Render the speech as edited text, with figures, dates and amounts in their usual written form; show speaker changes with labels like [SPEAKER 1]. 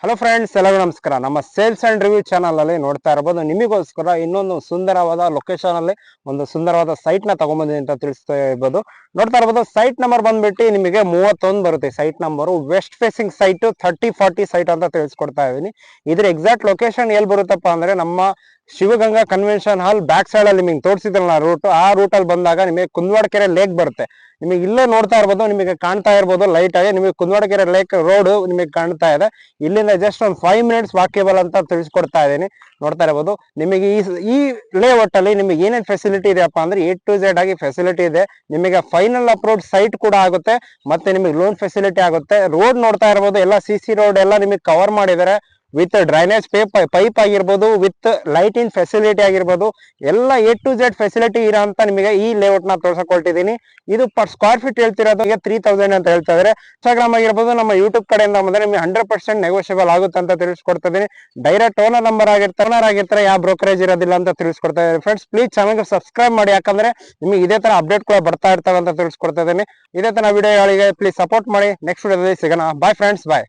[SPEAKER 1] Hello friends, ಎಲ್ಲರಿಗೂ ನಮಸ್ಕಾರ. ನಮ್ಮ ಸೇಲ್ಸ್ ಅಂಡ್ ರಿವ್ಯೂ ಚಾನಲ್ ಅಲ್ಲಿ ನೋಡ್ತಾ ಇರಬಹುದು ನಿಮಗೋಸ್ಕರ ಇನ್ನೊಂದು ಸುಂದರವಾದ ಲೊಕೇಶನ್ ಅಲ್ಲಿ ಒಂದು ಸುಂದರವಾದ ಸೈಟ್ ನ ತಗೊಂಡ್ಬಂದಿದೆ ಅಂತ ತಿಳಿಸ್ತಾ ಇರ್ಬೋದು. ನೋಡ್ತಾ ಇರಬಹುದು ಸೈಟ್ ನಂಬರ್ ಬಂದ್ಬಿಟ್ಟು ನಿಮಗೆ 31 ಬರುತ್ತೆ. Site number west facing site 3040 site ಅಂತ ತಿಳಿಸ್ಕೊಡ್ತಾ ಇದೀನಿ. ಇದ್ರ ಎಕ್ಸಾಕ್ಟ್ ಲೊಕೇಶನ್ ಎಲ್ಲಿ ಬರುತ್ತಪ್ಪ ಅಂದ್ರೆ ನಮ್ಮ Shivaganga convention hall back side ಅಲ್ಲಿ ನಿಮಗೆ ತೋರಿಸಿದ್ರಲ್ಲ ರೂಟ್, ಆ ರೂಟ್ ಅಲ್ಲಿ ಬಂದಾಗ ನಿಮಗೆ ಕುಂದವಾಡಕೆರೆ ಲೇಕ್ ಬರುತ್ತೆ. ನಿಮಗೆ ಇಲ್ಲೇ ನೋಡ್ತಾ ಇರ್ಬೋದು, ನಿಮಗೆ ಕಾಣ್ತಾ ಇರ್ಬೋದು ಲೈಟ್ ಆಗಿ ನಿಮಗೆ ಕುಂದವಾಡಕೆರೆ ಲೇಕ್ ರೋಡ್ ನಿಮಗೆ ಕಾಣ್ತಾ ಇದೆ. ಇಲ್ಲಿಂದ ಜಸ್ಟ್ ಒಂದು 5 ಮಿನಿಟ್ಸ್ ವಾಕೇಬಲ್ ಅಂತ ತಿಳಿಸ್ಕೊಡ್ತಾ ಇದ್ದೀನಿ. ನೋಡ್ತಾ ಇರಬಹುದು ನಿಮಗೆ ಈ ಲೇಔಟ್ ಅಲ್ಲಿ ನಿಮಗೆ ಏನೇನು ಫೆಸಿಲಿಟಿ ಇದೆಯಪ್ಪ ಅಂದ್ರೆ A to Z ಆಗಿ ಫೆಸಿಲಿಟಿ ಇದೆ. ನಿಮಗೆ ಫೈನಲ್ ಅಪ್ರೋಡ್ ಸೈಟ್ ಕೂಡ ಆಗುತ್ತೆ, ಮತ್ತೆ ನಿಮಗೆ ಲೋನ್ ಫೆಸಿಲಿಟಿ ಆಗುತ್ತೆ. ರೋಡ್ ನೋಡ್ತಾ ಇರಬಹುದು, ಎಲ್ಲ CC ರೋಡ್ ಎಲ್ಲ ನಿಮಗೆ ಕವರ್ ಮಾಡಿದ್ದಾರೆ. ವಿತ್ ಡ್ರೈನೇಜ್ ಪೈಪ್ ಆಗಿರ್ಬೋದು, ವಿತ್ ಲೈಟಿಂಗ್ ಫೆಸಿಲಿಟಿ ಆಗಿರ್ಬೋದು, ಎಲ್ಲ A to Z ಫೆಸಿಲಿಟಿ ಇರೋ ಅಂತ ನಿಮಗೆ ಈ ಲೇಔಟ್ ನ ತೋರ್ಸಕೊಟ್ಟಿದ್ದೀನಿ. ಇದು ಪರ್ ಸ್ಕ್ವೇರ್ ಫೀಟ್ ಹೇಳ್ತಿರೋದು 3000 ಅಂತ ಹೇಳ್ತಾ ಇದ್ದಾರೆ. ಇನ್ಸ್ಟಾಗ್ರಾಮ್ ಆಗಿರ್ಬೋದು, ನಮ್ಮ ಯೂಟ್ಯೂಬ್ ಕಡೆಯಿಂದ ಬಂದ್ರೆ ನಿಮಗೆ 100% ನೆಗೋಷಿಯಬಲ್ ಆಗುತ್ತೆ ಅಂತ ತಿಳಿಸ್ಕೊಡ್ತಾ ಇದೀನಿ. ಡೈರೆಕ್ಟ್ ಓನರ್ ನಂಬರ್ ಆಗಿರ್ತಾರೆ, ಯಾವ ಬ್ರೋಕರೇಜ್ ಇರೋದಿಲ್ಲ ಅಂತ ತಿಳಿಸ್ಕೊಡ್ತಾ ಇದ್ದೀನಿ. ಫ್ರೆಂಡ್ಸ್, ಪ್ಲೀಸ್ ಚಾನಲ್ಗೆ ಸಬ್ಸ್ಕ್ರೈಬ್ ಮಾಡಿ, ಯಾಕಂದ್ರೆ ನಿಮಗೆ ಇದೇ ತರ ಅಪ್ಡೇಟ್ ಕೂಡ ಬರ್ತಾ ಇರ್ತಾವೆ ಅಂತ ತಿಳಿಸ್ಕೊಡ್ತಾ ಇದ್ದೀನಿ. ಇದೇ ತರ ವಿಡಿಯೋಗಳಿಗೆ ಪ್ಲೀಸ್ ಸಪೋರ್ಟ್ ಮಾಡಿ. ನೆಕ್ಸ್ಟ್ ವಿಡಿಯೋದಲ್ಲಿ ಸಿಗೋಣ. ಬಾಯ್ ಫ್ರೆಂಡ್ಸ್, ಬಾಯ್.